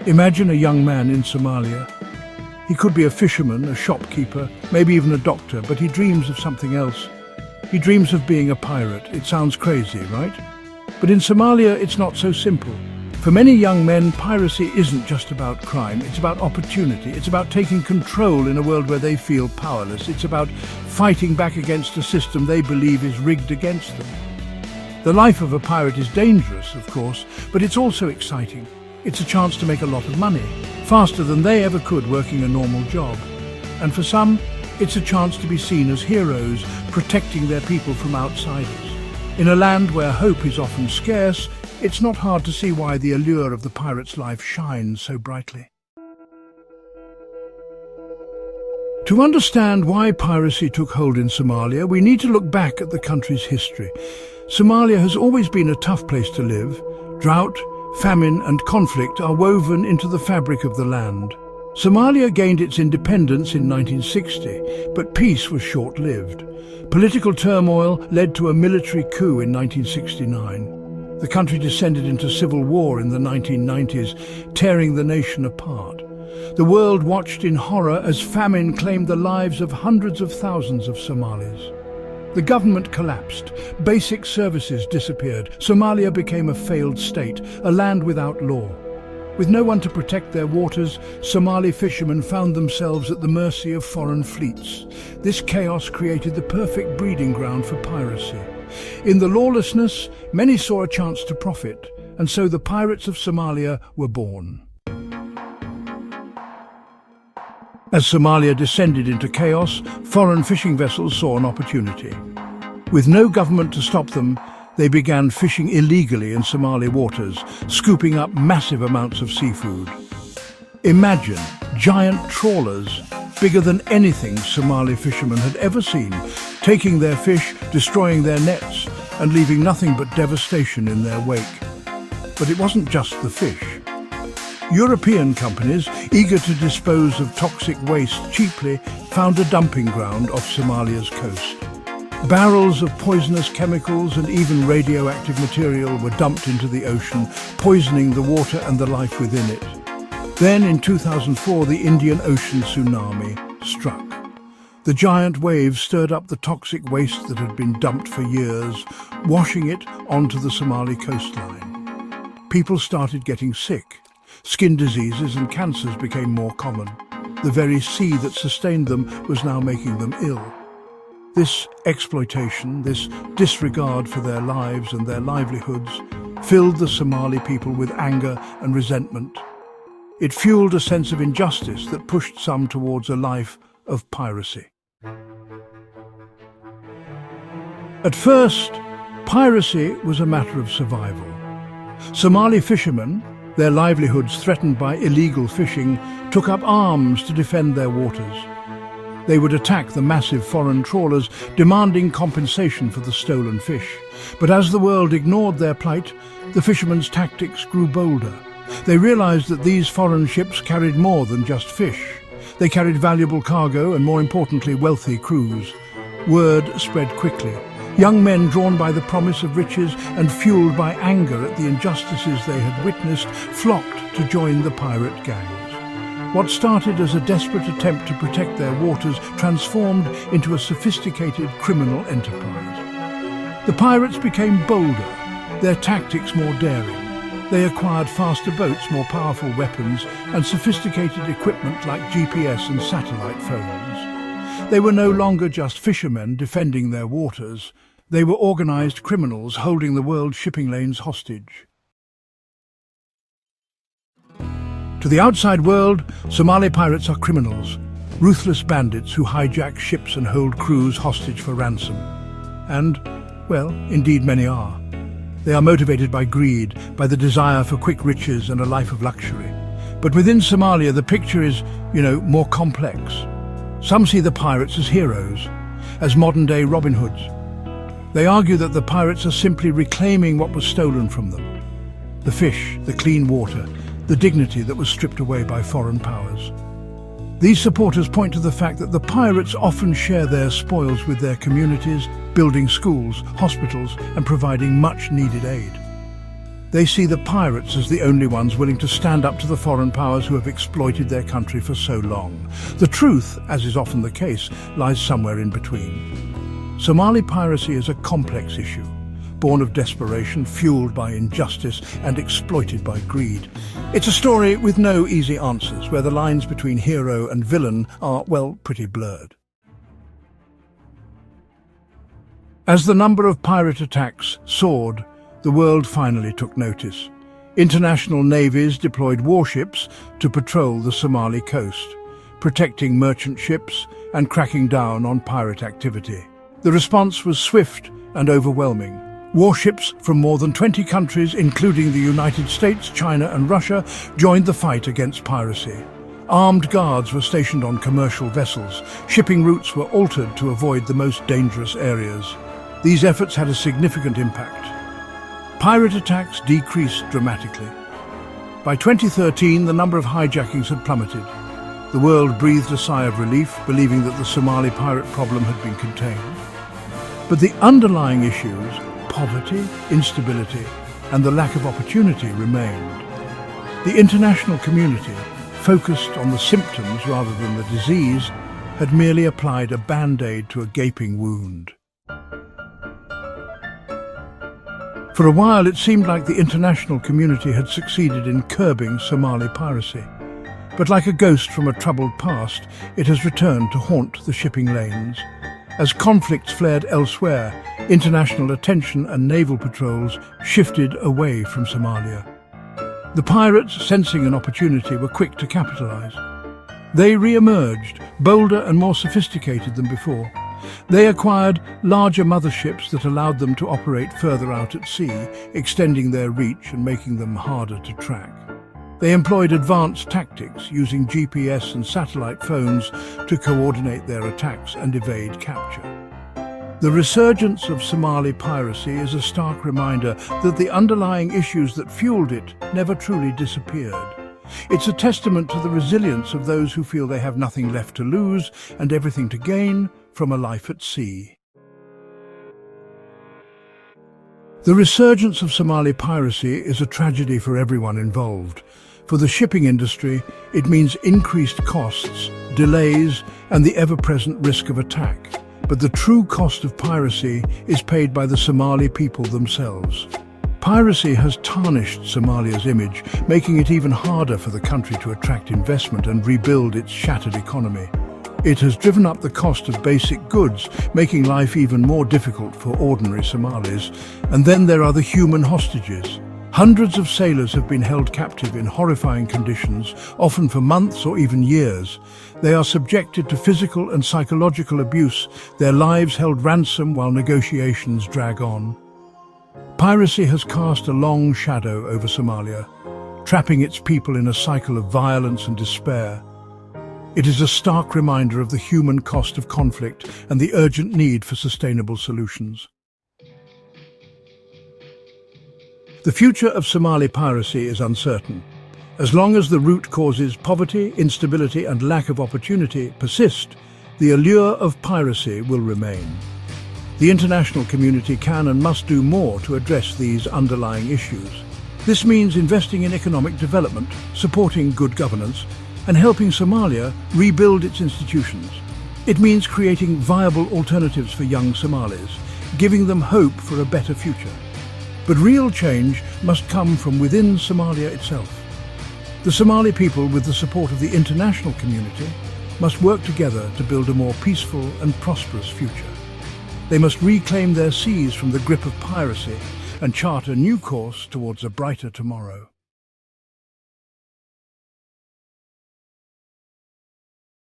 Imagine a young man in Somalia. He could be a fisherman, a shopkeeper, maybe even a doctor, but he dreams of something else. He dreams of being a pirate. It sounds crazy, right? But in Somalia, it's not so simple. For many young men, piracy isn't just about crime. It's about opportunity. It's about taking control in a world where they feel powerless. It's about fighting back against a system they believe is rigged against them. The life of a pirate is dangerous, of course, but it's also exciting. It's a chance to make a lot of money, faster than they ever could working a normal job. And for some, it's a chance to be seen as heroes, protecting their people from outsiders. In a land where hope is often scarce, it's not hard to see why the allure of the pirate's life shines so brightly. To understand why piracy took hold in Somalia, we need to look back at the country's history. Somalia has always been a tough place to live. Drought, famine and conflict are woven into the fabric of the land. Somalia gained its independence in 1960, but peace was short-lived. Political turmoil led to a military coup in 1969. The country descended into civil war in the 1990s, tearing the nation apart. The world watched in horror as famine claimed the lives of hundreds of thousands of Somalis. The government collapsed, basic services disappeared, Somalia became a failed state, a land without law. With no one to protect their waters, Somali fishermen found themselves at the mercy of foreign fleets. This chaos created the perfect breeding ground for piracy. In the lawlessness, many saw a chance to profit, and so the pirates of Somalia were born. As Somalia descended into chaos, foreign fishing vessels saw an opportunity. With no government to stop them, they began fishing illegally in Somali waters, scooping up massive amounts of seafood. Imagine giant trawlers, bigger than anything Somali fishermen had ever seen, taking their fish, destroying their nets, and leaving nothing but devastation in their wake. But it wasn't just the fish. European companies, eager to dispose of toxic waste cheaply, found a dumping ground off Somalia's coast. Barrels of poisonous chemicals and even radioactive material were dumped into the ocean, poisoning the water and the life within it. Then in 2004, the Indian Ocean tsunami struck. The giant waves stirred up the toxic waste that had been dumped for years, washing it onto the Somali coastline. People started getting sick. Skin diseases and cancers became more common. The very sea that sustained them was now making them ill. This exploitation, this disregard for their lives and their livelihoods, filled the Somali people with anger and resentment. It fueled a sense of injustice that pushed some towards a life of piracy. At first, piracy was a matter of survival. Somali fishermen, their livelihoods threatened by illegal fishing, took up arms to defend their waters. They would attack the massive foreign trawlers, demanding compensation for the stolen fish. But as the world ignored their plight, the fishermen's tactics grew bolder. They realized that these foreign ships carried more than just fish. They carried valuable cargo and, more importantly, wealthy crews. Word spread quickly. Young men drawn by the promise of riches and fueled by anger at the injustices they had witnessed flocked to join the pirate gangs. What started as a desperate attempt to protect their waters transformed into a sophisticated criminal enterprise. The pirates became bolder, their tactics more daring. They acquired faster boats, more powerful weapons, and sophisticated equipment like GPS and satellite phones. They were no longer just fishermen defending their waters. They were organized criminals holding the world's shipping lanes hostage. To the outside world, Somali pirates are criminals, ruthless bandits who hijack ships and hold crews hostage for ransom. And, well, indeed many are. They are motivated by greed, by the desire for quick riches and a life of luxury. But within Somalia, the picture is, more complex. Some see the pirates as heroes, as modern-day Robin Hoods. They argue that the pirates are simply reclaiming what was stolen from them. The fish, the clean water, the dignity that was stripped away by foreign powers. These supporters point to the fact that the pirates often share their spoils with their communities, building schools, hospitals, and providing much-needed aid. They see the pirates as the only ones willing to stand up to the foreign powers who have exploited their country for so long. The truth, as is often the case, lies somewhere in between. Somali piracy is a complex issue, born of desperation, fueled by injustice, and exploited by greed. It's a story with no easy answers, where the lines between hero and villain are, well, pretty blurred. As the number of pirate attacks soared, the world finally took notice. International navies deployed warships to patrol the Somali coast, protecting merchant ships and cracking down on pirate activity. The response was swift and overwhelming. Warships from more than 20 countries, including the United States, China and Russia, joined the fight against piracy. Armed guards were stationed on commercial vessels. Shipping routes were altered to avoid the most dangerous areas. These efforts had a significant impact. Pirate attacks decreased dramatically. By 2013, the number of hijackings had plummeted. The world breathed a sigh of relief, believing that the Somali pirate problem had been contained. But the underlying issues, poverty, instability, and the lack of opportunity remained. The international community, focused on the symptoms rather than the disease, had merely applied a band-aid to a gaping wound. For a while, it seemed like the international community had succeeded in curbing Somali piracy. But like a ghost from a troubled past, it has returned to haunt the shipping lanes. As conflicts flared elsewhere, international attention and naval patrols shifted away from Somalia. The pirates, sensing an opportunity, were quick to capitalize. They re-emerged, bolder and more sophisticated than before. They acquired larger motherships that allowed them to operate further out at sea, extending their reach and making them harder to track. They employed advanced tactics, using GPS and satellite phones to coordinate their attacks and evade capture. The resurgence of Somali piracy is a stark reminder that the underlying issues that fueled it never truly disappeared. It's a testament to the resilience of those who feel they have nothing left to lose and everything to gain from a life at sea. The resurgence of Somali piracy is a tragedy for everyone involved. For the shipping industry, it means increased costs, delays, and the ever-present risk of attack. But the true cost of piracy is paid by the Somali people themselves. Piracy has tarnished Somalia's image, making it even harder for the country to attract investment and rebuild its shattered economy. It has driven up the cost of basic goods, making life even more difficult for ordinary Somalis. And then there are the human hostages. Hundreds of sailors have been held captive in horrifying conditions, often for months or even years. They are subjected to physical and psychological abuse, their lives held ransom while negotiations drag on. Piracy has cast a long shadow over Somalia, trapping its people in a cycle of violence and despair. It is a stark reminder of the human cost of conflict and the urgent need for sustainable solutions. The future of Somali piracy is uncertain. As long as the root causes poverty, instability and lack of opportunity persist, the allure of piracy will remain. The international community can and must do more to address these underlying issues. This means investing in economic development, supporting good governance, and helping Somalia rebuild its institutions. It means creating viable alternatives for young Somalis, giving them hope for a better future. But real change must come from within Somalia itself. The Somali people, with the support of the international community, must work together to build a more peaceful and prosperous future. They must reclaim their seas from the grip of piracy and chart a new course towards a brighter tomorrow.